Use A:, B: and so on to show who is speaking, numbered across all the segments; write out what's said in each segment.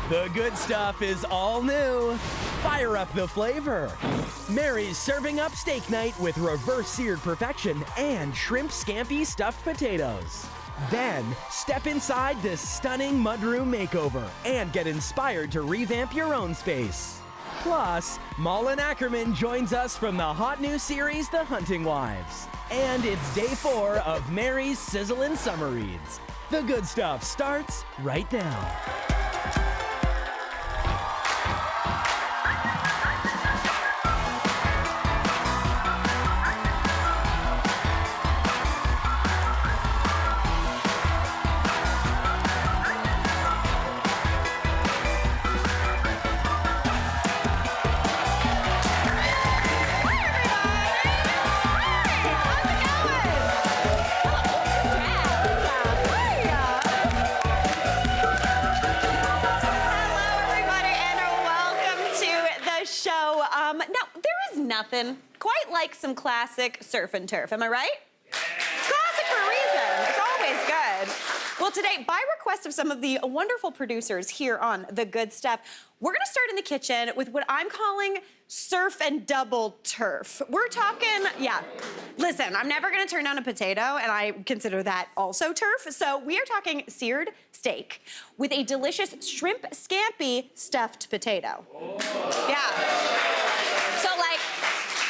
A: The good stuff is all new. Fire up the flavor. Mary's serving up steak night with reverse seared perfection and shrimp scampi stuffed potatoes. Then, step inside this stunning mudroom makeover and get inspired to revamp your own space. Plus, Malin Akerman joins us from the hot new series, The Hunting Wives. And it's day 4 of Mary's Sizzling Summer Reads. The good stuff starts right now.
B: Nothing quite like some classic surf and turf, am I right? Yeah. Classic for a reason. It's always good. Well, today, by request of some of the wonderful producers here on The Good Stuff, we're gonna start in the kitchen with what I'm calling surf and double turf. We're talking, listen, I'm never gonna turn down a potato, and I consider that also turf. So we are talking seared steak with a delicious shrimp scampi stuffed potato. Oh. Yeah. So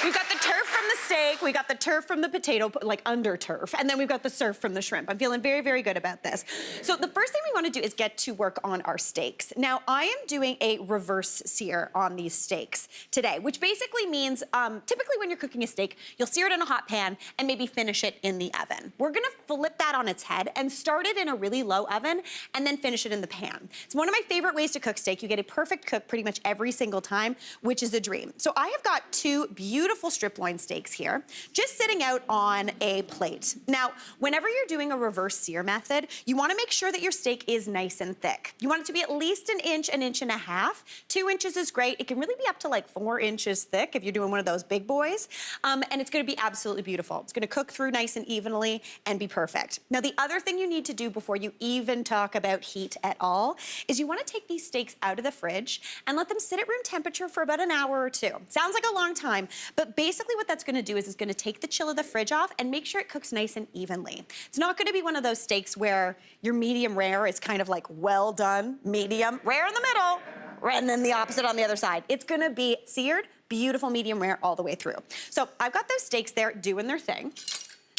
B: we've got the turf from the steak, we got the turf from the potato, like under turf, and then we've got the surf from the shrimp. I'm feeling very, very good about this. So the first thing we want to do is get to work on our steaks. Now, I am doing a reverse sear on these steaks today, which basically means typically when you're cooking a steak, you'll sear it in a hot pan and maybe finish it in the oven. We're gonna flip that on its head and start it in a really low oven and then finish it in the pan. It's one of my favorite ways to cook steak. You get a perfect cook pretty much every single time, which is a dream. So I have got 2 beautiful strip loin steaks here, just sitting out on a plate. Now, whenever you're doing a reverse sear method, you wanna make sure that your steak is nice and thick. You want it to be at least an inch and a half. 2 inches is great. It can really be up to like 4 inches thick if you're doing one of those big boys. And it's gonna be absolutely beautiful. It's gonna cook through nice and evenly and be perfect. Now, the other thing you need to do before you even talk about heat at all is you wanna take these steaks out of the fridge and let them sit at room temperature for about an hour or 2. Sounds like a long time, but basically what that's gonna do is it's gonna take the chill of the fridge off and make sure it cooks nice and evenly. It's not gonna be one of those steaks where your medium rare is kind of like well done, medium, rare in the middle, and then the opposite on the other side. It's gonna be seared, beautiful medium rare all the way through. So I've got those steaks there doing their thing.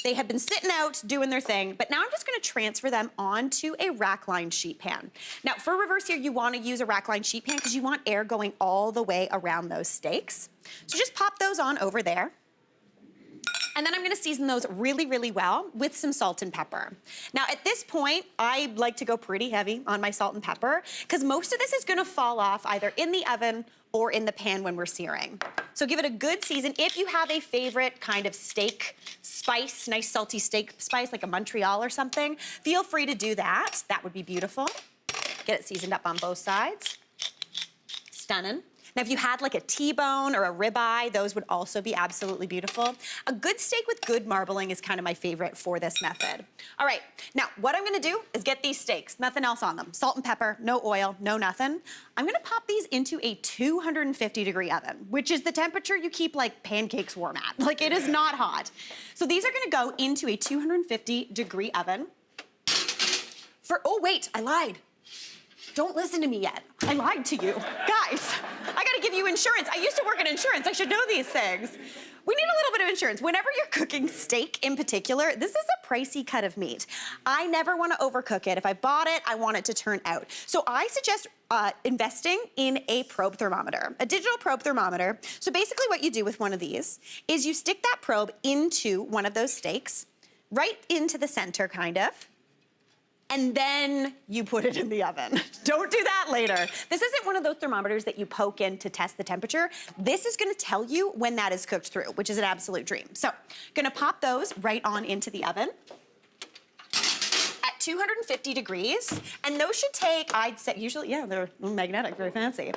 B: They have been sitting out doing their thing, but now I'm just gonna transfer them onto a rack-lined sheet pan. Now, for reverse sear, you wanna use a rack-lined sheet pan because you want air going all the way around those steaks. So just pop those on over there. And then I'm gonna season those really, really well with some salt and pepper. Now, at this point, I like to go pretty heavy on my salt and pepper because most of this is gonna fall off either in the oven or in the pan when we're searing. So give it a good season. If you have a favorite kind of steak spice, nice salty steak spice, like a Montreal or something, feel free to do that. That would be beautiful. Get it seasoned up on both sides. Stunning. Now, if you had like a T-bone or a ribeye, those would also be absolutely beautiful. A good steak with good marbling is kind of my favorite for this method. All right, now what I'm gonna do is get these steaks, nothing else on them. Salt and pepper, no oil, no nothing. I'm gonna pop these into a 250-degree oven, which is the temperature you keep like pancakes warm at. Like, it is not hot. So these are gonna go into a 250-degree oven oh wait, I lied. Don't listen to me yet. I lied to you. Guys, I gotta give you insurance. I used to work in insurance. I should know these things. We need a little bit of insurance. Whenever you're cooking steak in particular, this is a pricey cut of meat. I never wanna overcook it. If I bought it, I want it to turn out. So I suggest investing in a probe thermometer, a digital probe thermometer. So basically what you do with one of these is you stick that probe into one of those steaks, right into the center kind of, and then you put it in the oven. Don't do that later. This isn't one of those thermometers that you poke in to test the temperature. This is gonna tell you when that is cooked through, which is an absolute dream. So, gonna pop those right on into the oven at 250 degrees, and those should take, I'd say, usually, yeah, they're magnetic, very fancy.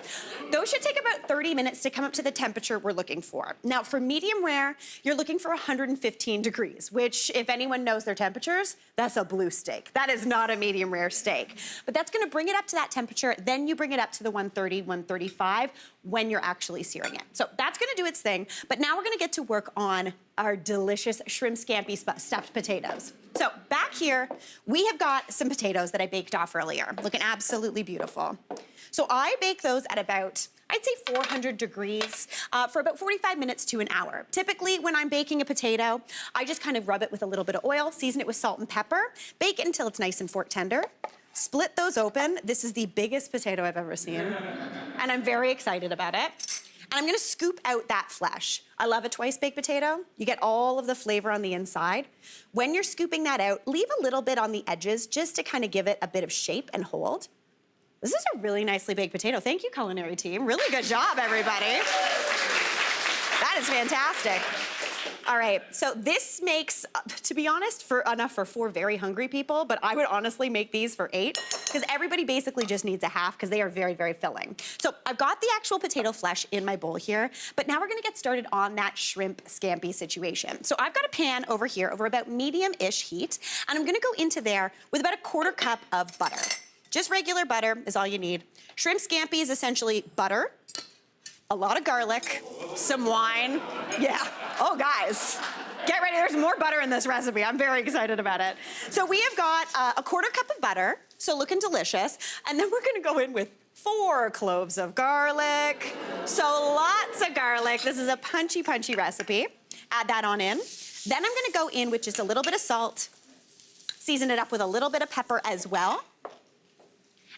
B: Those should take about 30 minutes to come up to the temperature we're looking for. Now, for medium rare, you're looking for 115 degrees, which, if anyone knows their temperatures, that's a blue steak. That is not a medium rare steak. But that's gonna bring it up to that temperature, then you bring it up to the 130, 135 when you're actually searing it. So that's gonna do its thing, but now we're gonna get to work on our delicious shrimp scampi stuffed potatoes. So back here, we have got some potatoes that I baked off earlier, looking absolutely beautiful. So I bake those at about, I'd say 400 degrees for about 45 minutes to an hour. Typically, when I'm baking a potato, I just kind of rub it with a little bit of oil, season it with salt and pepper, bake it until it's nice and fork tender. Split those open. This is the biggest potato I've ever seen, and I'm very excited about it. And I'm gonna scoop out that flesh. I love a twice baked potato. You get all of the flavor on the inside. When you're scooping that out, leave a little bit on the edges just to kind of give it a bit of shape and hold. This is a really nicely baked potato. Thank you, culinary team. Really good job, everybody. That is fantastic. All right, so this makes, to be honest, enough for 4 very hungry people, but I would honestly make these for 8, because everybody basically just needs a half, because they are very, very filling. So I've got the actual potato flesh in my bowl here, but now we're gonna get started on that shrimp scampi situation. So I've got a pan over here, over about medium-ish heat, and I'm gonna go into there with about a 1/4 cup of butter. Just regular butter is all you need. Shrimp scampi is essentially butter, a lot of garlic, some wine. Yeah. Oh, guys, get ready. There's more butter in this recipe. I'm very excited about it. So we have got a 1/4 cup of butter, so looking delicious. And then we're gonna go in with 4 cloves of garlic. So lots of garlic. This is a punchy, punchy recipe. Add that on in. Then I'm gonna go in with just a little bit of salt, season it up with a little bit of pepper as well.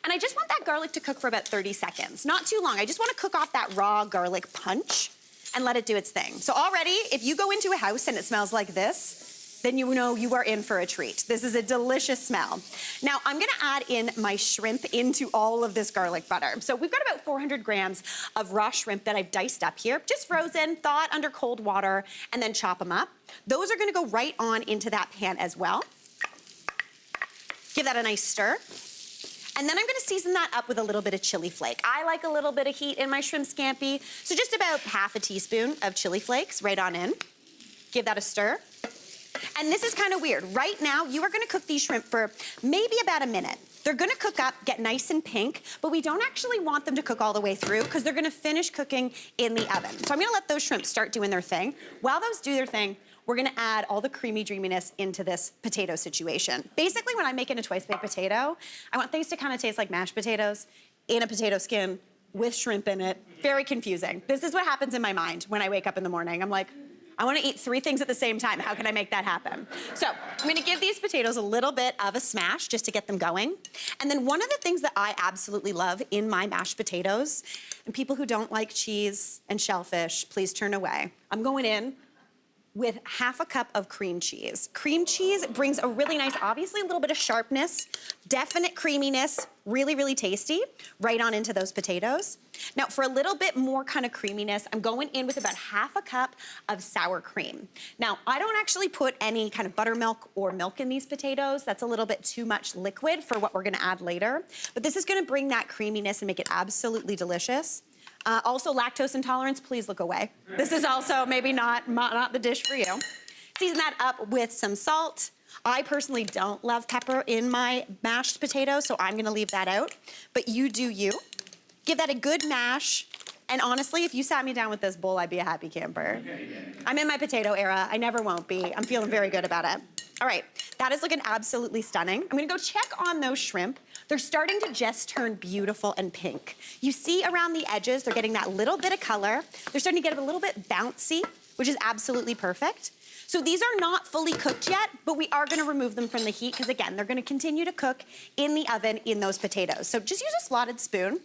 B: And I just want that garlic to cook for about 30 seconds, not too long. I just wanna cook off that raw garlic punch and let it do its thing. So already, if you go into a house and it smells like this, then you know you are in for a treat. This is a delicious smell. Now, I'm gonna add in my shrimp into all of this garlic butter. So we've got about 400 grams of raw shrimp that I've diced up here, just frozen, thawed under cold water, and then chop them up. Those are gonna go right on into that pan as well. Give that a nice stir. And then I'm gonna season that up with a little bit of chili flake. I like a little bit of heat in my shrimp scampi, so just about half a teaspoon of chili flakes right on in. Give that a stir. And this is kind of weird. Right now, you are gonna cook these shrimp for maybe about a minute. They're gonna cook up, get nice and pink, but we don't actually want them to cook all the way through because they're gonna finish cooking in the oven. So I'm gonna let those shrimp start doing their thing. While those do their thing, we're gonna add all the creamy dreaminess into this potato situation. Basically, when I'm making a twice baked potato, I want things to kind of taste like mashed potatoes in a potato skin with shrimp in it. Very confusing. This is what happens in my mind when I wake up in the morning. I'm like, I wanna eat 3 things at the same time. How can I make that happen? So I'm gonna give these potatoes a little bit of a smash just to get them going. And then one of the things that I absolutely love in my mashed potatoes, and people who don't like cheese and shellfish, please turn away. I'm going in with half a cup of cream cheese. Cream cheese brings a really nice, obviously a little bit of sharpness, definite creaminess, really, really tasty, right on into those potatoes. Now, for a little bit more kind of creaminess, I'm going in with about half a cup of sour cream. Now, I don't actually put any kind of buttermilk or milk in these potatoes. That's a little bit too much liquid for what we're gonna add later. But this is gonna bring that creaminess and make it absolutely delicious. Also, lactose intolerance, please look away. This is also maybe not the dish for you. Season that up with some salt. I personally don't love pepper in my mashed potatoes, so I'm gonna leave that out. But you do you. Give that a good mash. And honestly, if you sat me down with this bowl, I'd be a happy camper. I'm in my potato era. I never won't be. I'm feeling very good about it. All right, that is looking absolutely stunning. I'm gonna go check on those shrimp. They're starting to just turn beautiful and pink. You see around the edges, they're getting that little bit of color. They're starting to get a little bit bouncy, which is absolutely perfect. So these are not fully cooked yet, but we are gonna remove them from the heat because again, they're gonna continue to cook in the oven in those potatoes. So just use a slotted spoon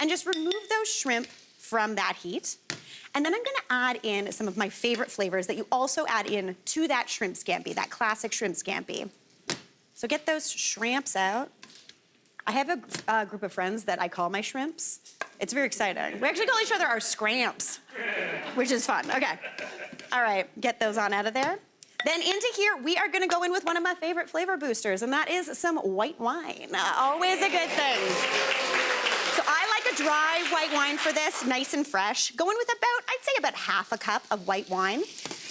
B: and just remove those shrimp from that heat. And then I'm gonna add in some of my favorite flavors that you also add in to that shrimp scampi, that classic shrimp scampi. So get those shrimps out. I have a group of friends that I call my shrimps. It's very exciting. We actually call each other our scramps, which is fun. Okay. All right, get those on out of there. Then into here, we are gonna go in with one of my favorite flavor boosters, and that is some white wine. Always a good thing. So I like a dry white wine for this, nice and fresh. Going with about, I'd say about half a cup of white wine.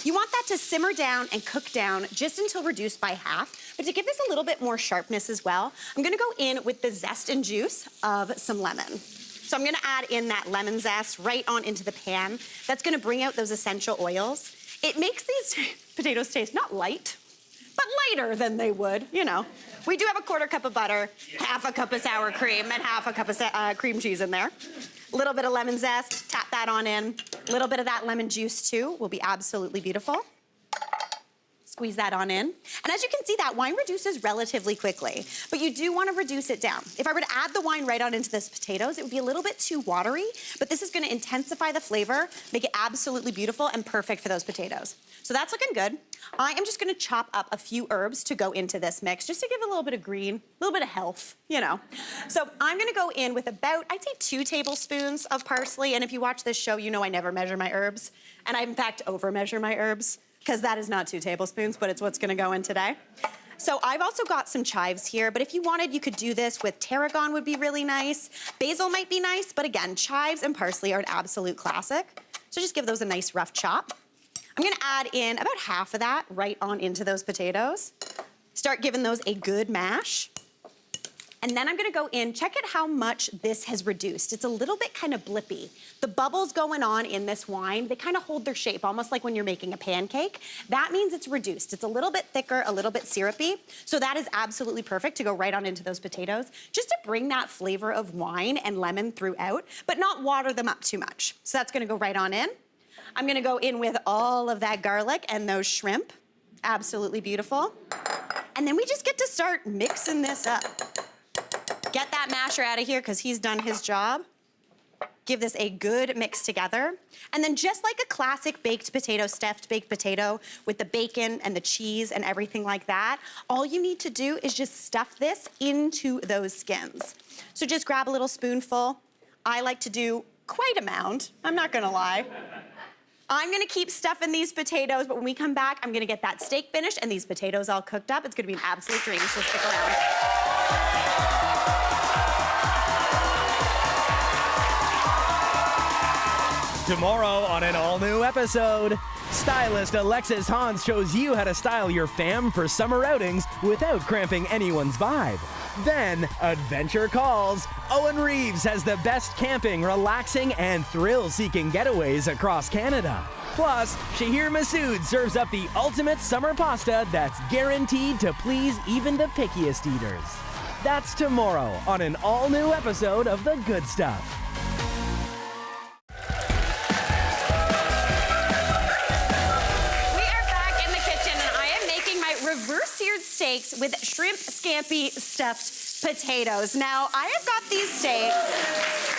B: You want that to simmer down and cook down just until reduced by half. But to give this a little bit more sharpness as well, I'm gonna go in with the zest and juice of some lemon. So I'm gonna add in that lemon zest right on into the pan. That's gonna bring out those essential oils. It makes these potatoes taste not light, but lighter than they would, you know. We do have a 1/4 cup of butter, half a cup of sour cream, and half a cup of cream cheese in there. A little bit of lemon zest, tap that on in. A little bit of that lemon juice too will be absolutely beautiful. Squeeze that on in. And as you can see, that wine reduces relatively quickly, but you do want to reduce it down. If I were to add the wine right on into this potatoes, it would be a little bit too watery, but this is going to intensify the flavor, make it absolutely beautiful and perfect for those potatoes. So that's looking good. I am just going to chop up a few herbs to go into this mix, just to give it a little bit of green, a little bit of health, you know. So I'm going to go in with about, I'd say 2 tablespoons of parsley, and if you watch this show, you know I never measure my herbs, and I in fact over measure my herbs, because that is not 2 tablespoons, but it's what's gonna go in today. So I've also got some chives here, but if you wanted, you could do this with tarragon would be really nice. Basil might be nice, but again, chives and parsley are an absolute classic. So just give those a nice rough chop. I'm gonna add in about half of that right on into those potatoes. Start giving those a good mash. And then I'm gonna go in, check it how much this has reduced. It's a little bit kind of blippy. The bubbles going on in this wine, they kind of hold their shape, almost like when you're making a pancake. That means it's reduced. It's a little bit thicker, a little bit syrupy. So that is absolutely perfect to go right on into those potatoes, just to bring that flavor of wine and lemon throughout, but not water them up too much. So that's gonna go right on in. I'm gonna go in with all of that garlic and those shrimp. Absolutely beautiful. And then we just get to start mixing this up. Get that masher out of here because he's done his job. Give this a good mix together. And then just like a classic baked potato, stuffed baked potato with the bacon and the cheese and everything like that, all you need to do is just stuff this into those skins. So just grab a little spoonful. I like to do quite a amount, I'm not gonna lie. I'm gonna keep stuffing these potatoes, but when we come back, I'm gonna get that steak finished and these potatoes all cooked up. It's gonna be an absolute dream, so stick around.
A: Tomorrow on an all-new episode, stylist Alexis Hans shows you how to style your fam for summer outings without cramping anyone's vibe. Then, adventure calls. Owen Reeves has the best camping, relaxing, and thrill-seeking getaways across Canada. Plus, Shahir Massoud serves up the ultimate summer pasta that's guaranteed to please even the pickiest eaters. That's tomorrow on an all-new episode of The Good Stuff.
B: Reverse seared steaks with shrimp scampi stuffed potatoes. Now, I have got these steaks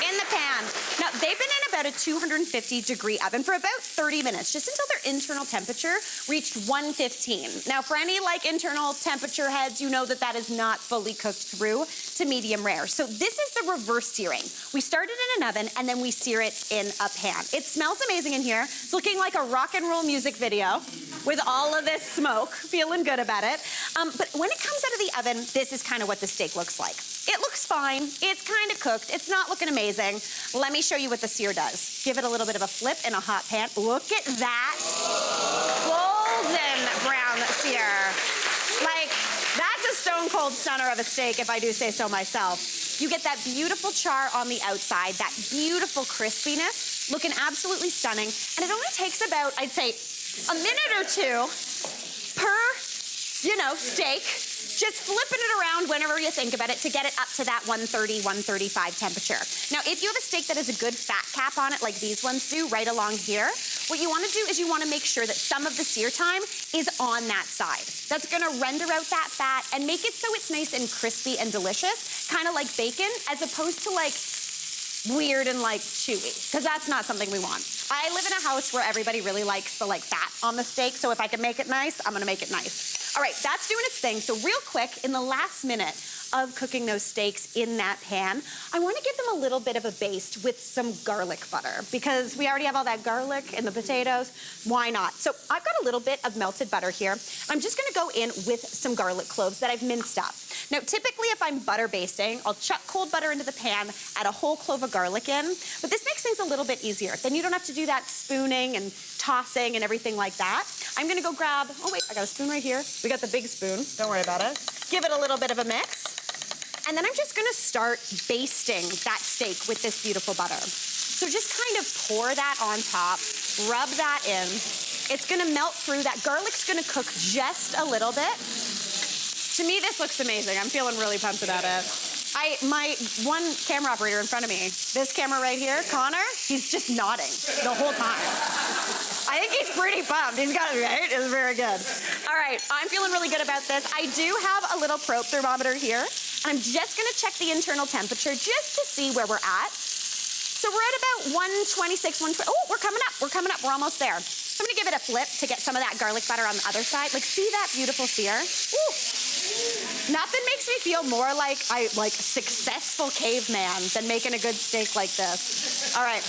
B: in the pan. Now, they've been in about a 250-degree oven for about 30 minutes, just until their internal temperature reached 115. Now, for any internal temperature heads, you know that that is not fully cooked through to medium rare. So this is the reverse searing. We start it in an oven and then we sear it in a pan. It smells amazing in here. It's looking like a rock and roll music video with all of this smoke, feeling good about it. But when it comes out of the oven, this is kind of what the steak looks like. It looks fine, it's kind of cooked, it's not looking amazing. Let me show you what the sear does. Give it a little bit of a flip in a hot pan. Look at that golden brown sear. Like, that's a stone cold stunner of a steak, if I do say so myself. You get that beautiful char on the outside, that beautiful crispiness, looking absolutely stunning. And it only takes about, I'd say, a minute or two per, steak. Just flipping it around whenever you think about it to get it up to that 130, 135 temperature. Now, if you have a steak that has a good fat cap on it, like these ones do, right along here, what you want to do is you want to make sure that some of the sear time is on that side. That's going to render out that fat and make it so it's nice and crispy and delicious, kind of like bacon, as opposed to weird and chewy, because that's not something we want. I live in a house where everybody really likes the fat on the steak, so if I can make it nice, I'm gonna make it nice. All right, that's doing its thing. So real quick, in the last minute, of cooking those steaks in that pan, I want to give them a little bit of a baste with some garlic butter because we already have all that garlic in the potatoes. Why not? So I've got a little bit of melted butter here. I'm just going to go in with some garlic cloves that I've minced up. Now, typically, if I'm butter basting, I'll chuck cold butter into the pan, add a whole clove of garlic in, but this makes things a little bit easier. Then you don't have to do that spooning and tossing and everything like that. I'm gonna go grab, oh wait, I got a spoon right here. We got the big spoon, don't worry about it. Give it a little bit of a mix. And then I'm just gonna start basting that steak with this beautiful butter. So just kind of pour that on top, rub that in. It's gonna melt through, that garlic's gonna cook just a little bit. To me, this looks amazing. I'm feeling really pumped about it. My one camera operator in front of me, this camera right here, Connor, he's just nodding the whole time. I think he's pretty pumped. He's got it right. It's very good. All right, I'm feeling really good about this. I do have a little probe thermometer here. I'm just gonna check the internal temperature just to see where we're at. So we're at about 126, 120. Oh, we're coming up. We're almost there. So I'm gonna give it a flip to get some of that garlic butter on the other side. Like, see that beautiful sear? Ooh. Nothing makes me feel more like a successful caveman than making a good steak like this. All right,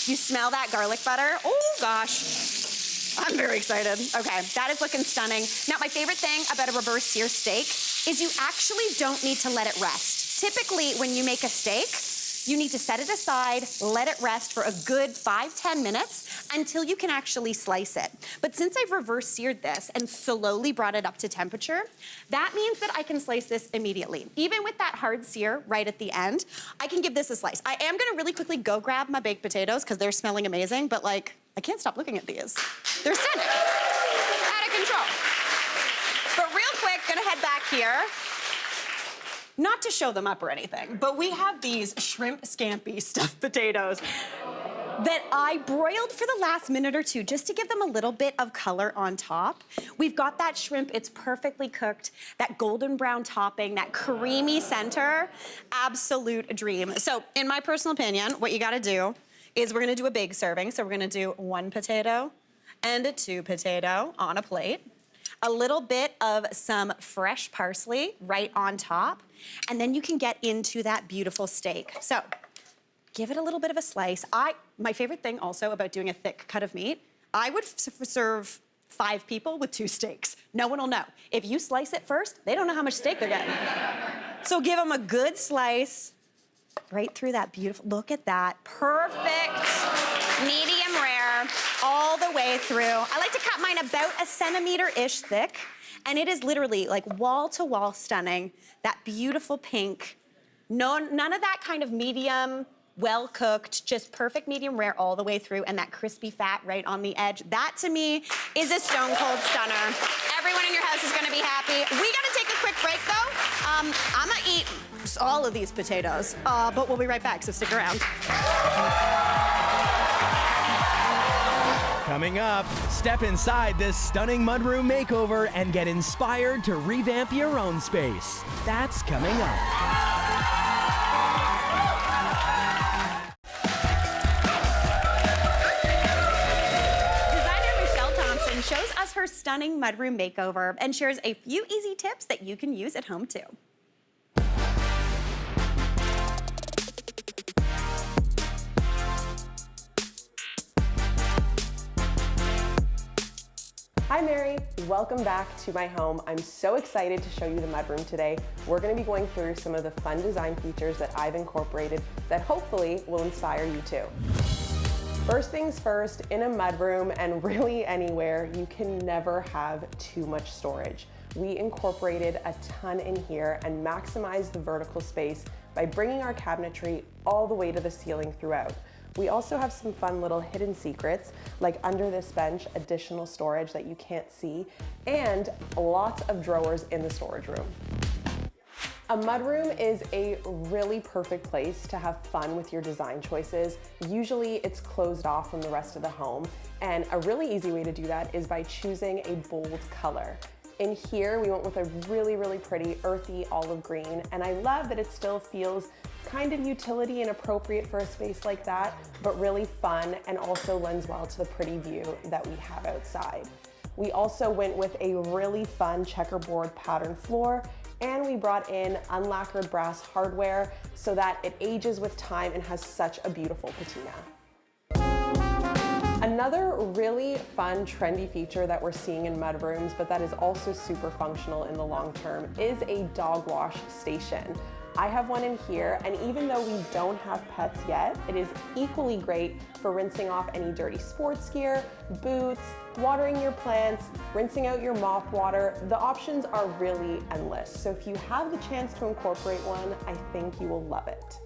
B: you smell that garlic butter? Oh gosh, I'm very excited. Okay, that is looking stunning. Now, my favorite thing about a reverse sear steak is you actually don't need to let it rest. Typically, when you make a steak, you need to set it aside, let it rest for a good 5-10 minutes until you can actually slice it. But since I've reverse seared this and slowly brought it up to temperature, that means that I can slice this immediately. Even with that hard sear right at the end, I can give this a slice. I am gonna really quickly go grab my baked potatoes because they're smelling amazing, but like, I can't stop looking at these. They're stunning, out of control. But real quick, gonna head back here. Not to show them up or anything, but we have these shrimp scampi stuffed potatoes that I broiled for the last minute or two just to give them a little bit of color on top. We've got that shrimp, it's perfectly cooked, that golden brown topping, that creamy center, absolute dream. So in my personal opinion, what you gotta do is we're gonna do a big serving. So we're gonna do 1 potato and a 2 potato on a plate. A little bit of some fresh parsley right on top, and then you can get into that beautiful steak. So give it a little bit of a slice. My favorite thing also about doing a thick cut of meat, I would serve 5 people with 2 steaks. No one will know. If you slice it first, they don't know how much steak they're getting. So give them a good slice right through that beautiful, look at that, perfect, medium rare, all the way through. I like to cut mine about 1 centimeter-ish thick, and it is literally like wall-to-wall stunning, that beautiful pink, none of that kind of medium, well-cooked, just perfect medium rare all the way through, and that crispy fat right on the edge. That, to me, is a stone-cold stunner. Everyone in your house is gonna be happy. We gotta take a quick break, though. I'm gonna eat all of these potatoes, but we'll be right back, so stick around.
A: Coming up, step inside this stunning mudroom makeover and get inspired to revamp your own space. That's coming up.
B: Designer Michelle Thompson shows us her stunning mudroom makeover and shares a few easy tips that you can use at home too.
C: Hi Mary, welcome back to my home. I'm so excited to show you the mudroom today. We're gonna be going through some of the fun design features that I've incorporated that hopefully will inspire you too. First things first, in a mudroom and really anywhere, you can never have too much storage. We incorporated a ton in here and maximized the vertical space by bringing our cabinetry all the way to the ceiling throughout. We also have some fun little hidden secrets, like under this bench, additional storage that you can't see, and lots of drawers in the storage room. A mudroom is a really perfect place to have fun with your design choices. Usually it's closed off from the rest of the home, and a really easy way to do that is by choosing a bold color. In here, we went with a really, really pretty earthy olive green, and I love that it still feels kind of utility and appropriate for a space like that, but really fun and also lends well to the pretty view that we have outside. We also went with a really fun checkerboard pattern floor And we brought in unlacquered brass hardware so that it ages with time and has such a beautiful patina. Another really fun, trendy feature that we're seeing in mudrooms, but that is also super functional in the long term, is a dog wash station. I have one in here, and even though we don't have pets yet, it is equally great for rinsing off any dirty sports gear, boots, watering your plants, rinsing out your mop water. The options are really endless. So if you have the chance to incorporate one, I think you will love it.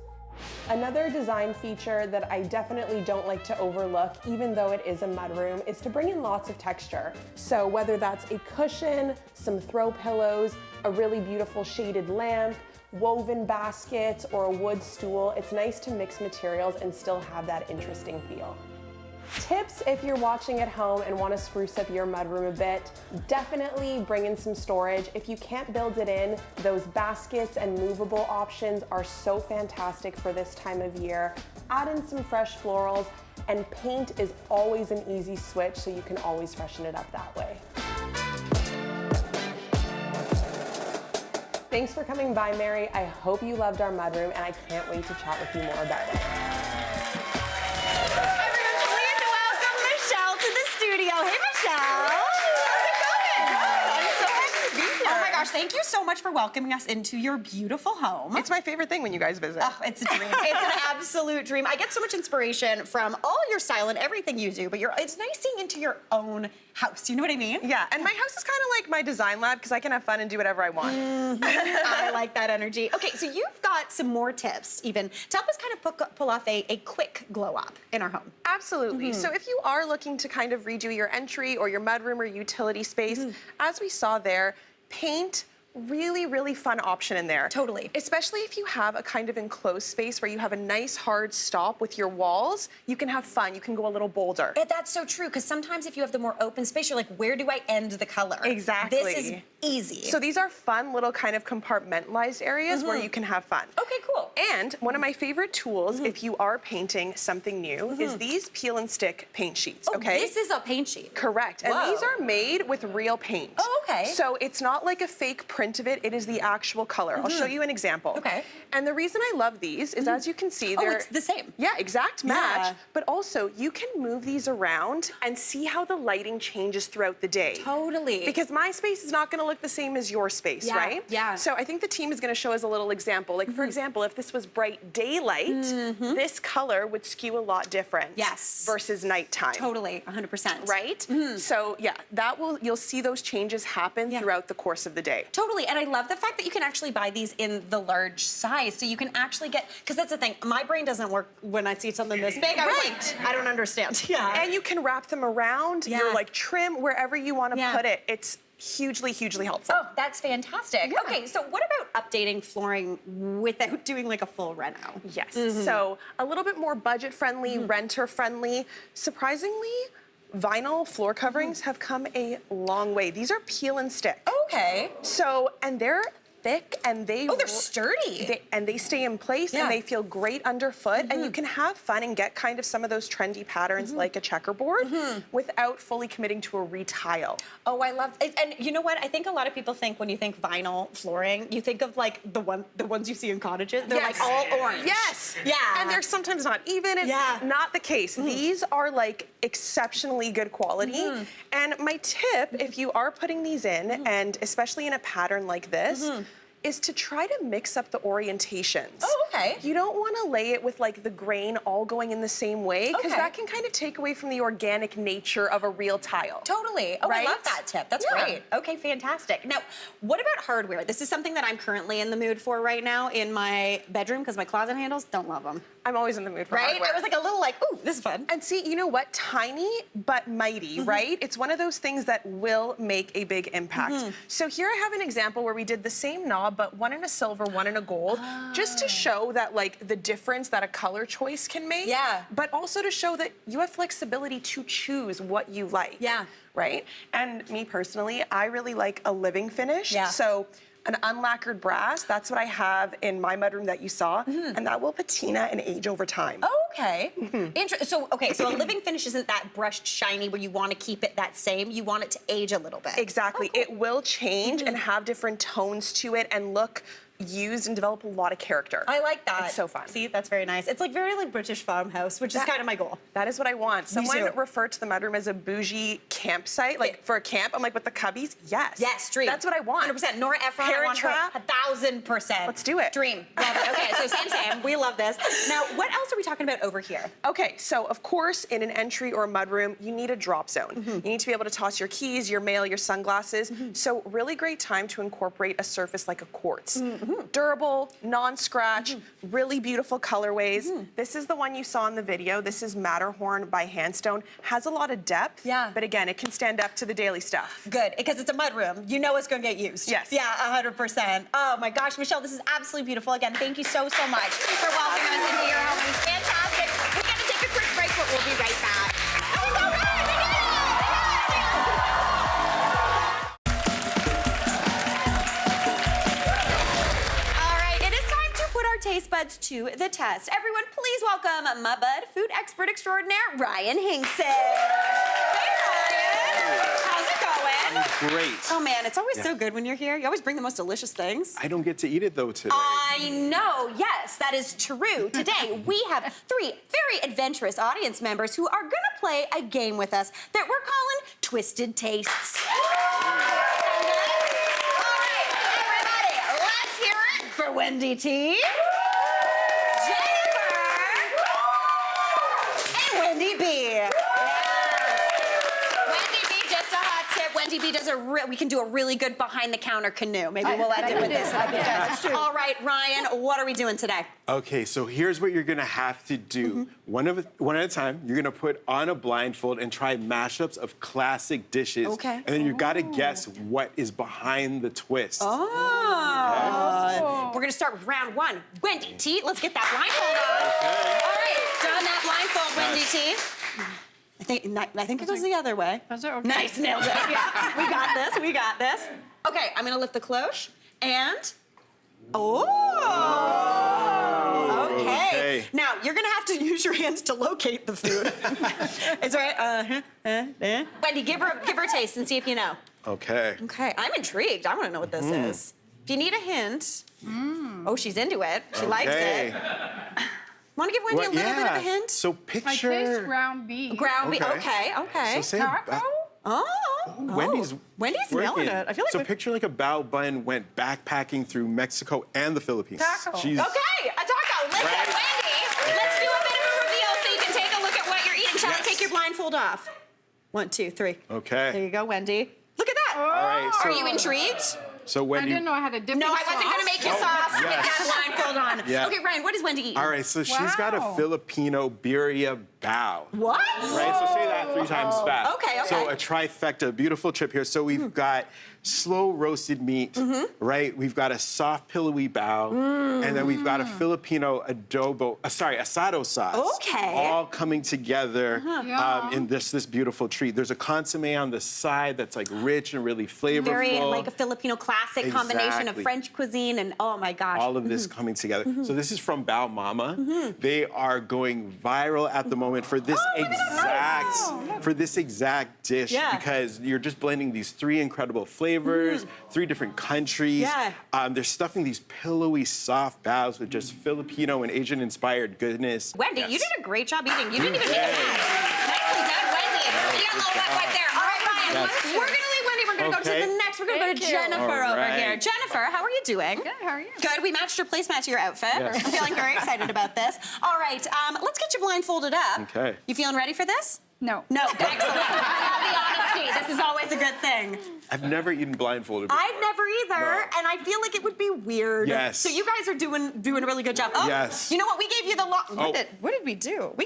C: Another design feature that I definitely don't like to overlook, even though it is a mudroom, is to bring in lots of texture. So whether that's a cushion, some throw pillows, a really beautiful shaded lamp, woven baskets, or a wood stool, it's nice to mix materials and still have that interesting feel. Tips if you're watching at home and want to spruce up your mudroom a bit, definitely bring in some storage. If you can't build it in, those baskets and movable options are so fantastic for this time of year. Add in some fresh florals, and paint is always an easy switch, so you can always freshen it up that way. Thanks for coming by, Mary. I hope you loved our mudroom, and I can't wait to chat with you more about it.
B: Hey, Michelle. How's it going? I'm so happy to be here. Oh my gosh, thank you so much for welcoming us into your beautiful home.
D: It's my favorite thing when you guys visit.
B: Oh, it's a dream. It's an absolute dream. I get so much inspiration from all your style and everything you do, but it's nice seeing into your own house. You know what I mean?
D: Yeah, and my house is kind of like my design lab because I can have fun and do whatever I want.
B: I like that energy. Okay, so you've got some more tips even to help us kind of pull off a quick glow up in our home.
D: Absolutely. So if you are looking to kind of redo your entry or your mudroom or utility space, as we saw there, paint, really fun option in there.
B: Totally.
D: Especially if you have a kind of enclosed space where you have a nice hard stop with your walls, you can have fun, you can go a little bolder.
B: That's so true, because sometimes if you have the more open space, you're like, where do I end the color?
D: Exactly.
B: This is easy.
D: So these are fun little kind of compartmentalized areas where you can have fun.
B: Okay, cool.
D: And one of my favorite tools, if you are painting something new, is these peel and stick paint sheets, okay?
B: This is a paint sheet.
D: Correct. And these are made with real paint.
B: Oh, okay.
D: So it's not like a fake print of it, it is the actual color. I'll show you an example.
B: Okay.
D: And the reason I love these is, as you can see, they're...
B: Oh, it's the same.
D: Yeah, exact match.
B: Yeah.
D: But also, you can move these around and see how the lighting changes throughout the day.
B: Totally.
D: Because my space is not gonna look the same as your space, right?
B: Yeah.
D: So I think the team is gonna show us a little example. Like, for example, if this was bright daylight, this color would skew a lot different.
B: Yes.
D: Versus nighttime.
B: Totally, 100%.
D: Right? So yeah, you'll see those changes happen throughout the course of the day.
B: Totally, and I love the fact that you can actually buy these in the large size, so you can actually get, because that's the thing, my brain doesn't work when I see something this big. I was like, I don't understand. Yeah.
D: And you can wrap them around, your like trim, wherever you want to put it. It's hugely helpful.
B: Oh, that's fantastic.
D: Yeah.
B: Okay, so what about updating flooring without doing like a full reno?
D: Yes, so a little bit more budget-friendly, renter-friendly. Surprisingly, vinyl floor coverings have come a long way. These are peel and stick.
B: Okay.
D: So, and they're thick and they're
B: sturdy.
D: They stay in place and they feel great underfoot, and you can have fun and get kind of some of those trendy patterns like a checkerboard without fully committing to a retile.
B: Oh, I love it. And you know what? I think a lot of people think when you think vinyl flooring, you think of like the ones you see in cottages. They're like all orange.
D: Yes.
B: Yeah.
D: And they're sometimes not even. It's not the case. These are like exceptionally good quality. And my tip, if you are putting these in, and especially in a pattern like this, is to try to mix up the orientations.
B: Oh, okay.
D: You don't want to lay it with like the grain all going in the same way, because that can kind of take away from the organic nature of a real tile.
B: Totally. Oh, I love that tip. That's great. Okay, fantastic. Now, what about hardware? This is something that I'm currently in the mood for right now in my bedroom, because my closet handles, don't love them.
D: I'm always in the mood for hardware.
B: I was like a little like, ooh, this is fun.
D: And see, you know what? Tiny but mighty, right? It's one of those things that will make a big impact. So here I have an example where we did the same knob, but one in a silver, one in a gold, just to show that like the difference that a color choice can make. Yeah. But also to show that you have flexibility to choose what you like. Yeah. Right? And me personally, I really like a living finish. Yeah. So an unlacquered brass. That's what I have in my mudroom that you saw, and that will patina and age over time.
B: Okay. So a living finish isn't that brushed shiny where you want to keep it that same. You want it to age a little bit.
D: Exactly.
B: Oh, cool.
D: It will change and have different tones to it and look used and develop a lot of character.
B: I like that.
D: It's so fun.
B: See, that's very nice. It's like very like British farmhouse, which is kind of my goal.
D: That is what I want. Someone
B: too.
D: referred to the mudroom as a bougie campsite, like for a camp. I'm like, with the cubbies? Yes.
B: Yes, dream.
D: That's what I want.
B: 100%. Nora Ephron, I want her
D: Trap.
B: 1,000%.
D: Let's do it.
B: Dream. Love it. Okay, so Sam, we love this. Now, what else are we talking about over here?
D: Okay, so of course, in an entry or a mudroom, you need a drop zone. You need to be able to toss your keys, your mail, your sunglasses. So really great time to incorporate a surface like a quartz. Durable, non-scratch, really beautiful colorways. This is the one you saw in the video. This is Matterhorn by Handstone. Has a lot of depth, but again, it can stand up to the daily stuff.
B: Good, because it's a mudroom. You know it's going to get used.
D: Yes.
B: Yeah, 100%. Oh my gosh, Michelle, this is absolutely beautiful. Again, thank you so much for welcoming us into your home. It was fantastic. We're going to take a quick break, but we'll be right back. That was all right. Taste buds to the test. Everyone, please welcome my bud, food expert extraordinaire, Ryan Hinkson. Hey, Ryan. How's it going?
E: Great.
B: Oh, man, it's always so good when you're here. You always bring the most delicious things.
E: I don't get to eat it, though, today.
B: I know. Yes, that is true. Today, we have 3 very adventurous audience members who are going to play a game with us that we're calling Twisted Tastes. For Wendy T, Jennifer, and Wendy B. Yes. Wendy B, just a hot tip. Wendy B does we can do a really good behind-the-counter canoe. Maybe we'll end it with this. All right, Ryan, what are we doing today?
E: Okay, so here's what you're gonna have to do. One at a time, you're gonna put on a blindfold and try mashups of classic dishes.
B: Okay.
E: And then you gotta guess what is behind the twist.
B: Oh. We're gonna start with round 1. Wendy T, let's get that blindfold on.
E: Okay.
B: All right, done that blindfold, Wendy T. I think it goes the other way.
F: Does it? Okay.
B: Nice, nailed it. Yeah, we got this. Okay, I'm gonna lift the cloche and, okay. Now, you're gonna have to use your hands to locate the food. It's all right, Wendy, give her a taste and see if you know.
E: Okay.
B: Okay, I'm intrigued. I wanna know what this is. If you need a hint. Oh, she's into it. She likes it. Want to give Wendy a little bit of a hint?
E: So
F: I
E: picture...
F: taste ground beef.
B: Ground beef. Okay.
E: So say
F: Taco?
E: Wendy's
B: nailing it. I feel like
E: so picture like a bao bun went backpacking through Mexico and the Philippines.
F: Taco.
B: Okay, a taco. Listen,
E: Right?
B: Wendy, let's do a bit of a reveal so you can take a look at what you're eating. Shall I take your blindfold off? 1, 2, 3.
E: Okay.
B: There you go, Wendy. Look at that.
E: All right. So,
B: Are you intrigued?
E: So
F: I
E: Wendy...
F: didn't know I had a dip
B: No,
F: in
B: I wasn't going to make you sauce. Get that blindfold on.
E: Yeah.
B: Okay, Ryan, what does Wendy eat?
E: All right, so she's got a
F: Wow.
E: Filipino birria bao.
B: What?
E: Right, so say that 3 times fast.
B: Okay.
E: So a trifecta, beautiful trip here. So we've got slow roasted meat, right? We've got a soft pillowy bao, and then we've got a Filipino asado sauce.
B: Okay.
E: All coming together in this beautiful treat. There's a consomme on the side that's like rich and really flavorful.
B: Very like a Filipino classic combination of
E: Exactly.
B: French cuisine and oh my gosh.
E: All of this coming together. So this is from Bao Mama. They are going viral at the moment for this exact dish because you're just blending these 3 incredible flavors, 3 different countries.
B: Yeah.
E: They're stuffing these pillowy, soft baos with just Filipino and Asian-inspired goodness.
B: Wendy, you did a great job eating. You didn't even need that. Nicely done, Wendy. You got a little wet right there. All right, Ryan.
E: Yes.
B: We're gonna leave Wendy. We're gonna go to the next. We're gonna go to Jennifer
E: All
B: over
E: right.
B: here. Jennifer, how are you doing?
F: Good, how are you?
B: Good. We matched your placemat to your outfit.
E: Yes.
B: I'm feeling very excited about this. All right, let's get you blindfolded up.
E: Okay.
B: You feeling ready for this?
F: No.
B: No. Excellent. The honesty. This is always a good thing.
E: I've never eaten blindfolded before.
B: I've never either,
E: No.
B: and I feel like it would be weird.
E: Yes.
B: So you guys are doing a really good job. Oh,
E: Yes.
B: You know what? We gave you the
E: Oh.
B: What did we do? We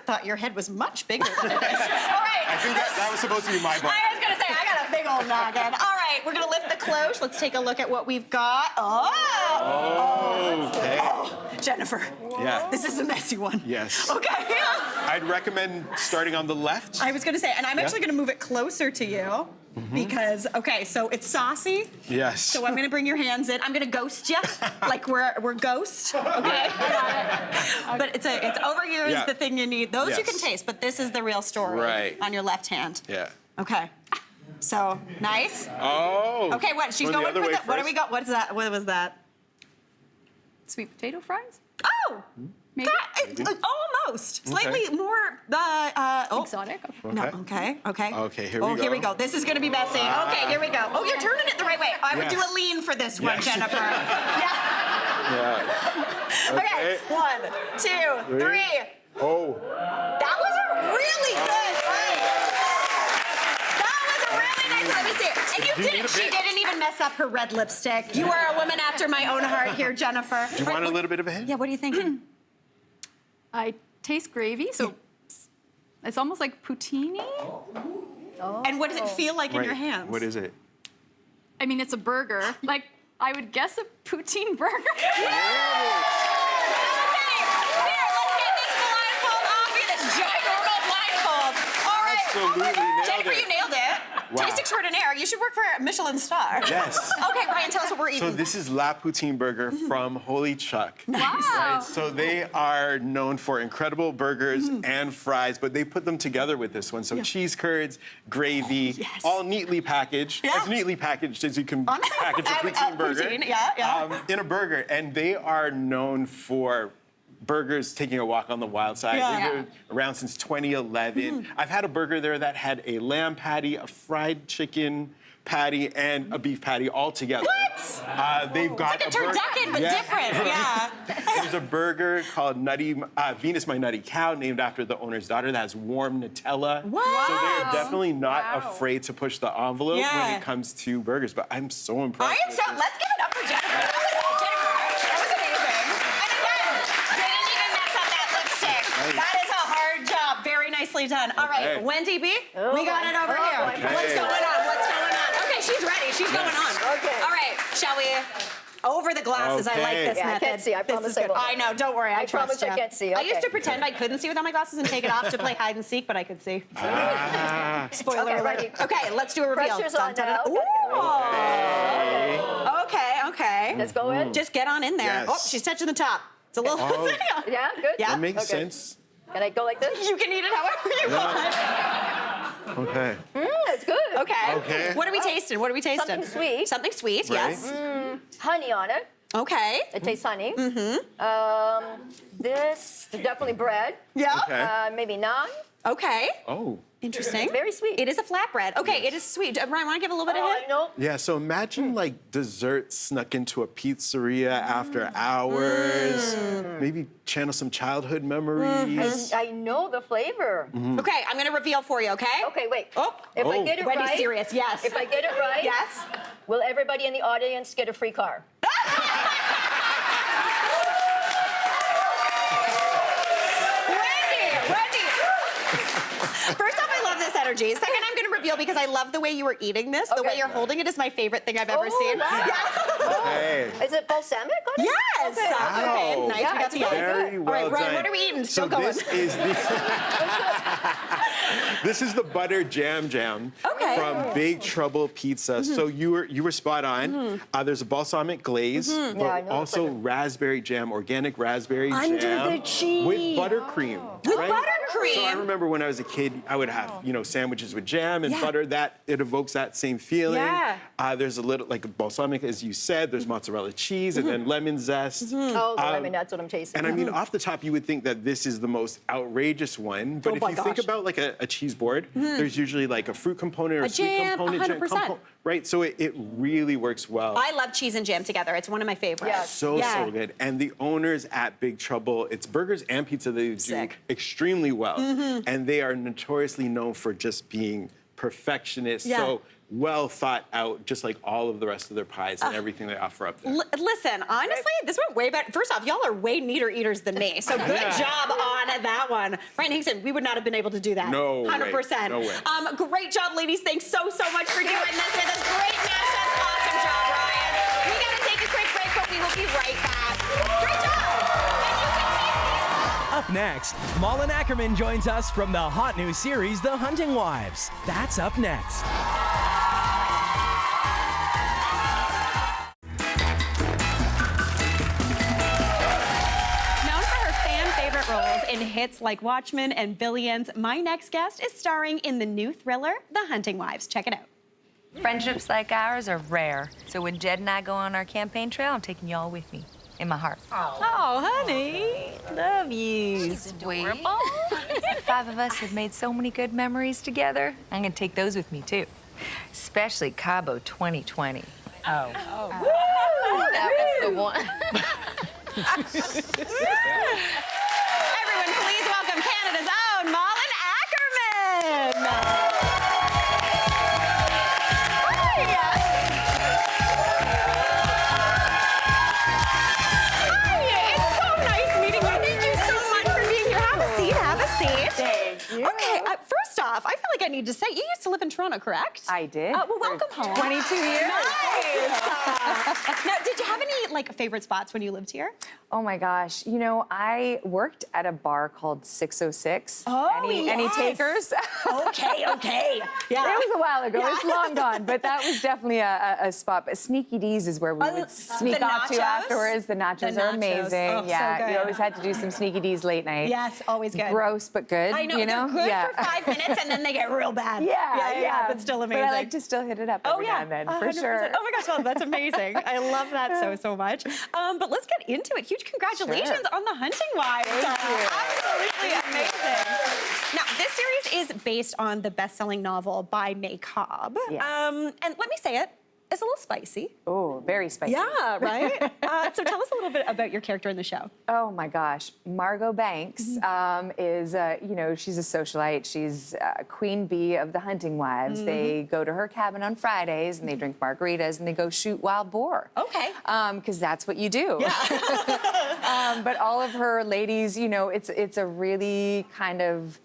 B: thought your head was much bigger than it is. All right.
E: I think that was supposed to be my blind.
B: I was gonna say I got a big old noggin. All right, we're gonna lift the cloche. Let's take a look at what we've got.
E: Okay.
B: Jennifer.
E: Yeah.
B: This is a messy one.
E: Yes.
B: Okay.
E: I'd recommend starting on the left.
B: I was gonna say, and I'm actually gonna move it closer to you. because, okay, so it's saucy.
E: Yes.
B: So I'm gonna bring your hands in. I'm gonna ghost you, like we're ghost, okay? But it's over here is the thing you need. Those you can taste, but this is the real story on your left hand.
E: Yeah.
B: Okay. So nice.
E: Oh.
B: Okay, what? She's going for the. What do we got? What is that? What was that?
F: Sweet potato fries?
B: Oh.
F: Maybe.
B: Almost. Slightly more
F: Exotic?
B: No, okay.
E: Okay, here we go.
B: Here we go. This is gonna be messy. Okay, here we go. Oh, you're turning it the right way. I would do a lean for this one, Jennifer. Yeah. Okay. 1, 2, 3.
E: Oh.
B: That was a really good fight. That was a really nice. Let me see. And you didn't. She didn't even mess up her red lipstick. You are a woman after my own heart here, Jennifer.
E: Do you want a little bit of a hint?
B: Yeah. What are you thinking?
F: I taste gravy, so it's almost like poutine.
B: And what does it feel like in your hands?
E: What is it?
F: I mean, it's a burger. Like, I would guess a poutine burger.
B: Okay, here, let's get this blindfold off here, this ginormal blindfold. All right.
E: Absolutely nailed
B: Jennifer,
E: it.
B: you nailed it.
E: Wow.
B: Taste extraordinaire. You should work for a Michelin star.
E: Yes.
B: Okay, Ryan, tell us what we're eating.
E: So this is La Poutine Burger from Holy Chuck.
F: Wow.
E: Right? So they are known for incredible burgers and fries, but they put them together with this one. So cheese curds, gravy, all neatly packaged, as neatly packaged as you can package a poutine burger.
B: Poutine,
E: in a burger, and they are known for burgers taking a walk on the wild side. They've been around since 2011. I've had a burger there that had a lamb patty, a fried chicken patty, and a beef patty all together.
B: What?
E: They've got
B: It's like a turducken, but different. Yeah.
E: There's a burger called Venus My Nutty Cow, named after the owner's daughter, that has warm Nutella.
B: What?
E: So they're definitely not afraid to push the envelope when it comes to burgers. But I'm so impressed.
B: I am so. Let's give it up for Jennifer. That was amazing. And again, didn't even mess up that lipstick. That is a hard job. Very nicely done. All right, Wendy B, we got it over here.
E: Okay.
B: What's going on? What's going on? Okay, she's ready. She's going on.
C: Okay.
B: All right, shall we? Over the glasses. I like this
C: Yeah, I
B: method.
C: can't see. I
B: This
C: promise
B: is
C: I
B: good.
C: won't.
B: I know. Don't worry. I trust
C: promise I
B: you.
C: can't see,
B: I used
C: okay.
B: to pretend I couldn't see without my glasses and take it off to play hide and seek, but I could see. Spoiler
C: Okay,
B: alert.
C: ready.
B: Okay, let's do a reveal.
C: Pressure's on now.
B: Okay.
C: Let's go in.
B: Just get on in there.
E: Yes.
B: Oh, she's touching the top. It's a little.
C: Yeah, good?
B: Yeah.
E: That makes
C: Okay.
E: sense.
C: Can I go like this?
B: You can eat it however you want.
E: Okay.
C: It's good.
B: Okay.
E: Okay.
B: What are we tasting? What are we tasting?
C: Something sweet.
B: Something sweet.
E: Right.
B: Yes.
C: Honey on it.
B: Okay.
C: It tastes honey. This is definitely bread.
B: Yeah.
E: Okay.
C: Maybe naan.
B: Okay.
E: Oh.
B: Interesting.
C: Very sweet.
B: It is a flatbread. Okay, it is sweet. Ryan, want to give a little bit of hint?
C: No.
E: Yeah, so imagine like dessert snuck into a pizzeria after hours. Maybe channel some childhood memories.
C: I know the flavor.
B: Okay, I'm going to reveal for you, okay?
C: Okay, wait.
B: Oh.
C: If I get it
B: Wendy's
C: right,
B: serious, yes.
C: if I get it right,
B: Yes.
C: will everybody in the audience get a free car?
B: Wendy! First off, I love this energy. Second, I'm going to reveal because I love the way you were eating this. The way
C: Okay.
B: you're holding it is my favorite thing I've ever seen.
C: wow.
B: Yeah.
E: Hey.
C: Is it balsamic on it?
B: Yes!
C: Okay.
B: Okay,
E: Wow.
B: nice.
C: Yeah,
B: we got
C: it's
B: the
C: very
B: other.
E: Very well
B: All right, Ryan,
E: done.
B: what are we eating? Still
E: So
B: going.
E: this is the this is the butter jam
B: Okay.
E: from Big Trouble Pizza. So you were spot on. There's a balsamic glaze,
C: Yeah, I
E: but
C: know the
E: also
C: flavor.
E: raspberry jam, organic raspberry
B: Under
E: jam
B: the cheese.
E: with buttercream.
B: With
E: right?
B: buttercream.
E: So I remember when I was a kid, I would have sandwiches with jam and butter. That it evokes that same feeling.
B: Yeah.
E: There's a little like balsamic, as you said. There's mozzarella cheese and then lemon zest.
C: Oh, I mean, that's what I'm tasting.
E: And I mean, off the top, you would think that this is the most outrageous one. But
B: Oh
E: if
B: my
E: you think
B: gosh.
E: about like a cheese board, there's usually like a fruit component or a sweet
B: jam,
E: component.
B: 100%.
E: Right? So it really works well.
B: I love cheese and jam together. It's one of my favorites.
C: Yes.
E: So
B: Yeah.
E: good. And the owners at Big Trouble, it's burgers and pizza they do
B: Sick.
E: extremely well. And they are notoriously known for just being perfectionists.
B: Yeah.
E: So well thought out, just like all of the rest of their pies and everything they offer up there.
B: Listen, honestly, this went way better. First off, y'all are way neater eaters than me, so good job on that one. Ryan Hinkson, we would not have been able to do that.
E: No way.
B: 100%.
E: No way.
B: Great job, ladies. Thanks so much for doing this with us. Great mashup. Awesome job, Ryan. We got to take a quick break, but we will be right back. Great job. And you can take these.
A: Up next, Malin Akerman joins us from the hot new series, The Hunting Wives. That's up next.
B: favorite roles in hits like Watchmen and Billions, my next guest is starring in the new thriller, The Hunting Wives. Check it out.
G: Friendships like ours are rare. So when Jed and I go on our campaign trail, I'm taking y'all with me. In my heart.
B: Oh, honey. Love you.
G: She's adorable. 5 of us have made so many good memories together. I'm gonna take those with me too. Especially Cabo 2020. Oh. That was the one.
B: Everyone, please welcome Canada's own Malin Akerman. Okay, first off, I feel like I need to say, you used to live in Toronto, correct?
C: I did.
B: Well, welcome home.
C: 22 years.
B: Nice. Now, did you have any favorite spots when you lived here?
H: Oh my gosh, you know, I worked at a bar called 606.
B: Oh,
H: Any takers?
B: Okay. Yeah.
H: It was a while ago, it's long gone, but that was definitely a spot. But Sneaky D's is where we would sneak
B: the
H: off to
B: nachos?
H: afterwards. The nachos are amazing.
B: Oh, so
H: yeah,
B: good.
H: you always had to do some Sneaky D's late night.
B: Yes, always good.
H: Gross, but good.
B: I know,
H: you know?
B: they're good
H: yeah.
B: for 5 minutes and then they get real bad.
H: Yeah,
B: but still amazing.
H: But I like to still hit it up every now and then, for
B: 100%.
H: sure.
B: Oh my gosh, well, that's amazing. I love that so much. But let's get into it. Huge congratulations on The Hunting Wives. Absolutely amazing. Now, this series is based on the best-selling novel by May Cobb.
H: Yes.
B: And let me say it, it's a little spicy.
H: Oh, very spicy.
B: Yeah, right? So tell us a little bit about your character in the show.
H: Oh my gosh, Margot Banks is, you know, she's a socialite. She's queen bee of the Hunting Wives. They go to her cabin on Fridays and they drink margaritas and they go shoot wild boar.
B: Okay.
H: Because that's what you do. Yeah. But all of her ladies, you know, it's a really kind of,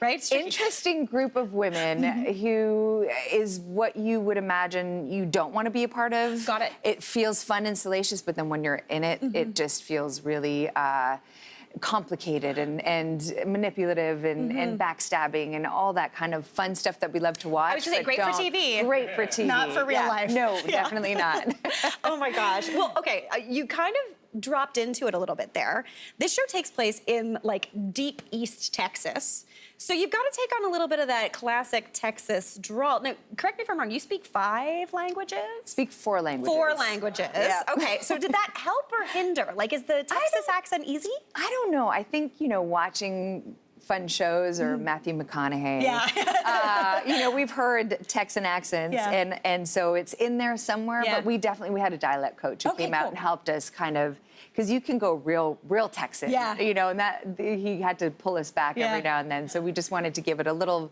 B: Right?
H: interesting group of women who is what you would imagine you don't want to be a part of.
B: Got it.
H: It feels fun and salacious, but then when you're in it, it just feels really complicated and manipulative and backstabbing and all that kind of fun stuff that we love to watch.
B: I was just saying, great for TV.
H: Great for TV.
B: Not for real life.
H: No, definitely not.
B: Oh my gosh. Well, okay, you kind of dropped into it a little bit there. This show takes place in like deep East Texas. So you've got to take on a little bit of that classic Texas drawl. Now, correct me if I'm wrong, you speak 5 languages?
H: Speak 4 languages.
B: 4 languages.
H: Yeah.
B: Okay, so did that help or hinder? Like, is the Texas accent easy?
H: I don't know. I think, you know, watching fun shows or Matthew McConaughey.
B: Yeah.
H: You know, we've heard Texan accents, and so it's in there somewhere.
B: Yeah.
H: But we had a dialect coach who came out and helped us kind of, because you can go real Texan.
B: Yeah.
H: You know, and that he had to pull us back every now and then. So we just wanted to give it a little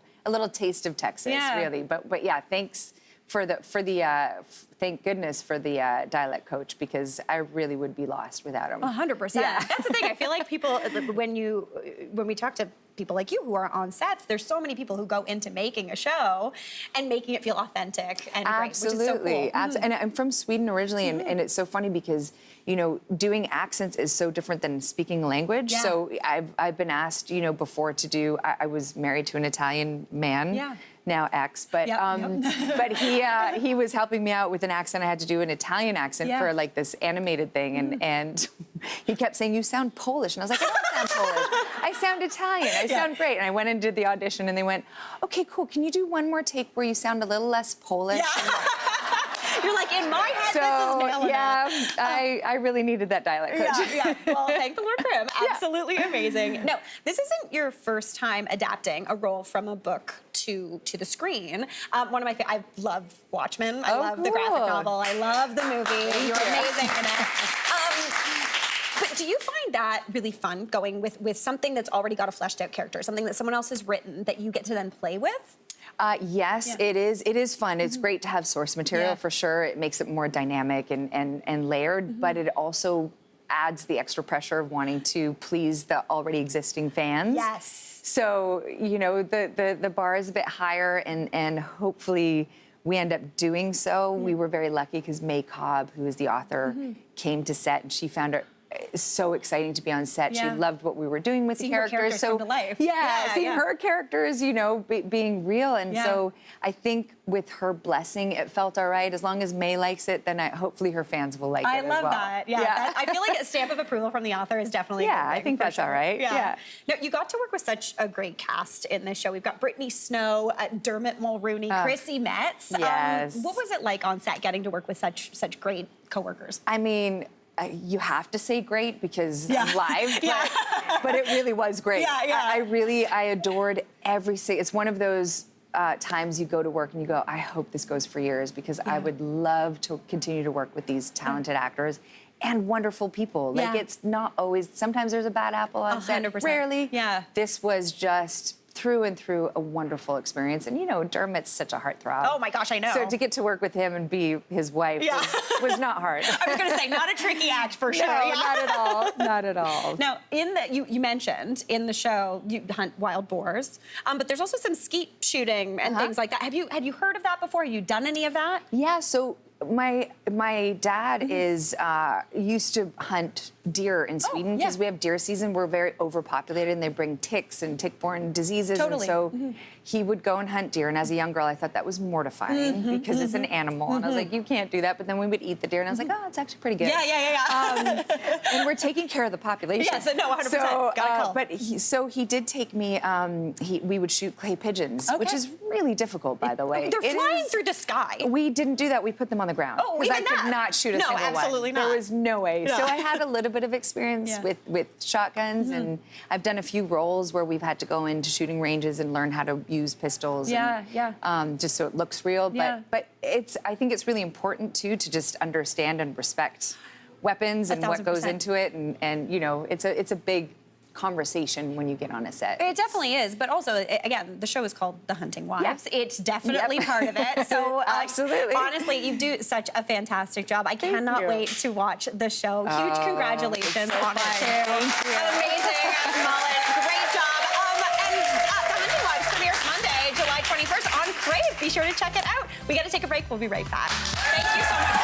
H: taste of Texas, really. But yeah, thanks for the thank goodness for the dialect coach, because I really would be lost without him.
B: 100%.
H: Yeah.
B: That's the thing. I feel like people, when we talk to people like you who are on sets, there's so many people who go into making a show and making it feel authentic and great, which is so cool.
H: And I'm from Sweden originally, and it's so funny because, you know, doing accents is so different than speaking a language.
B: Yeah.
H: So I've been asked, you know, before to do. I was married to an Italian man.
B: Yeah.
H: Now ex, but but he was helping me out with an accent. I had to do an Italian accent for like this animated thing, and he kept saying, "You sound Polish," and I was like, "I don't sound Polish. I sound Italian. I sound great." And I went and did the audition, and they went, "Okay, cool. Can you do one more take where you sound a little less Polish?"
B: You're like, in my head,
H: So
B: this is nailing it.
H: I really needed that dialect coach.
B: Well, thank the Lord for him. Absolutely amazing. No, this isn't your first time adapting a role from a book to the screen. One of my I love Watchmen. I love the graphic novel. I love the movie. You're amazing in it. But do you find that really fun, going with something that's already got a fleshed out character, something that someone else has written that you get to then play with?
H: Yes, it is. It is fun. It's great to have source material for sure. It makes it more dynamic and layered, but it also adds the extra pressure of wanting to please the already existing fans.
B: Yes.
H: So, you know, the bar is a bit higher, and hopefully we end up doing so. We were very lucky because May Cobb, who is the author, came to set, and she found it so exciting to be on set.
B: Yeah.
H: She loved what we were doing with
B: Seeing
H: the
B: her
H: characters.
B: characters come to life.
H: Yeah, seeing
B: yeah.
H: her characters, you know, being real. And
B: Yeah.
H: so I think with her blessing, it felt all right. As long as May likes it, then hopefully her fans will like it
B: I
H: as
B: love
H: well.
B: that. Yeah, that, I feel like a stamp of approval from the author is definitely.
H: Yeah,
B: a good
H: I
B: thing,
H: think
B: for
H: that's
B: sure.
H: all right. Yeah.
B: No, you got to work with such a great cast in this show. We've got Brittany Snow, Dermot Mulrooney, Chrissy Metz.
H: Yes.
B: What was it like on set getting to work with such great coworkers?
H: I mean, you have to say great because I'm live, but it really was great.
B: Yeah.
H: I adored every single. It's one of those times you go to work and you go, I hope this goes for years because I would love to continue to work with these talented actors and wonderful people. Like it's not always. Sometimes there's a bad apple on set.
B: 100%.
H: Rarely.
B: Yeah.
H: This was just through and through a wonderful experience. And you know, Dermot's such a heartthrob.
B: Oh my gosh, I know.
H: So to get to work with him and be his wife was not hard.
B: I was going to say, not a tricky act for sure.
H: No,
B: Yeah.
H: not at all. Not at all.
B: Now, you mentioned in the show you hunt wild boars, but there's also some skeet shooting and things like that. Had you heard of that before? Have you done any of that?
H: Yeah. So my dad is used to hunt deer in Sweden because we have deer season. We're very overpopulated, and they bring ticks and tick-borne diseases.
B: Totally.
H: And so he would go and hunt deer. And as a young girl, I thought that was mortifying because it's an animal, and I was like, you can't do that. But then we would eat the deer, and I was like, oh, it's actually pretty good.
B: Yeah.
H: And we're taking care of the population.
B: Yes, no, 100%.
H: So,
B: Gotta call.
H: but he did take me. We would shoot clay pigeons, which is really difficult, by the way.
B: They're flying through the sky.
H: We didn't do that. We put them on the ground.
B: Oh,
H: because I
B: even
H: could
B: that?
H: not shoot a
B: No,
H: single one.
B: absolutely not.
H: There was no way.
B: Yeah.
H: So I had a little bit of experience with shotguns, and I've done a few roles where we've had to go into shooting ranges and learn how to use pistols. Just so it looks real. But I think it's really important too to just understand and respect weapons and what goes
B: 1,000%.
H: into it, and you know, it's a big conversation when you get on a set.
B: It definitely is, but also, again, the show is called The Hunting Wives.
H: Yeah.
B: It's definitely part of it. So,
H: Absolutely.
B: Honestly, you do such a fantastic job. I cannot
H: you.
B: wait to watch the show. Huge congratulations on it, too.
H: Thank you.
B: Amazing, Malin. Great job. And The Hunting Wives premieres Monday, July 21st on Crave. Be sure to check it out. We got to take a break. We'll be right back. Thank you so much.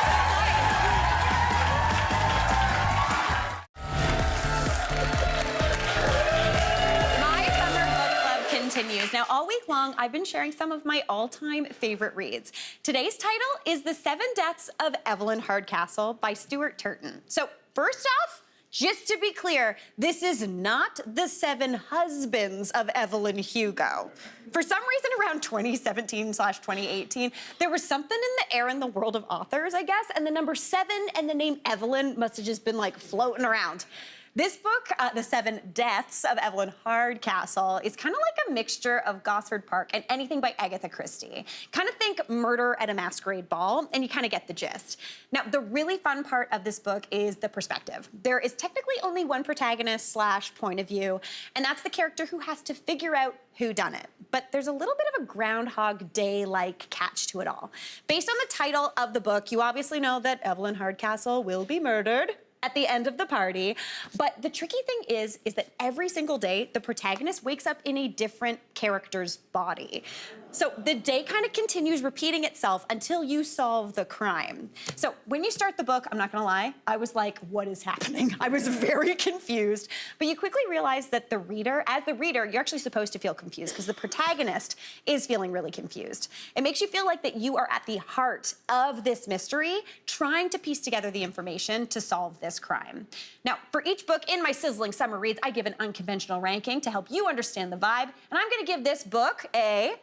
B: Continues. Now, all week long, I've been sharing some of my all-time favorite reads. Today's title is The 7 Deaths of Evelyn Hardcastle by Stuart Turton. So, first off, just to be clear, this is not the 7 husbands of Evelyn Hugo. For some reason, around 2017/2018, there was something in the air in the world of authors, I guess, and the number 7 and the name Evelyn must have just been like floating around. This book, The 7 Deaths of Evelyn Hardcastle, is kind of like a mixture of Gosford Park and anything by Agatha Christie. Kind of think Murder at a Masquerade Ball, and you kind of get the gist. Now, the really fun part of this book is the perspective. There is technically only one protagonist / point of view, and that's the character who has to figure out who done it. But there's a little bit of a Groundhog Day-like catch to it all. Based on the title of the book, you obviously know that Evelyn Hardcastle will be murdered at the end of the party. But the tricky thing is that every single day, the protagonist wakes up in a different character's body. So the day kind of continues repeating itself until you solve the crime. So when you start the book, I'm not gonna lie, I was like, what is happening? I was very confused. But you quickly realize that as the reader, you're actually supposed to feel confused because the protagonist is feeling really confused. It makes you feel like that you are at the heart of this mystery, trying to piece together the information to solve this crime. Now, for each book in my Sizzling Summer Reads, I give an unconventional ranking to help you understand the vibe, and I'm gonna give this book a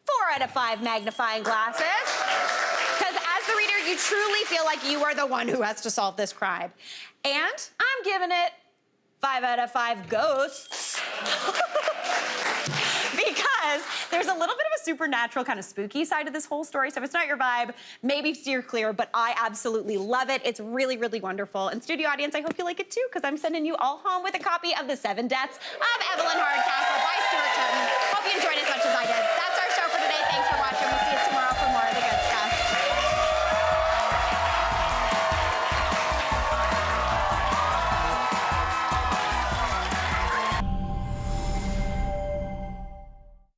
B: 4 out of 5 magnifying glasses. Because as the reader, you truly feel like you are the one who has to solve this crime. And I'm giving it 5 out of 5 ghosts. Because there's a little bit of a supernatural kind of spooky side to this whole story. So if it's not your vibe, maybe steer clear, but I absolutely love it. It's really, really wonderful. And studio audience, I hope you like it too, because I'm sending you all home with a copy of The 7 Deaths of Evelyn Hardcastle by Stuart Turton. Hope you enjoyed it.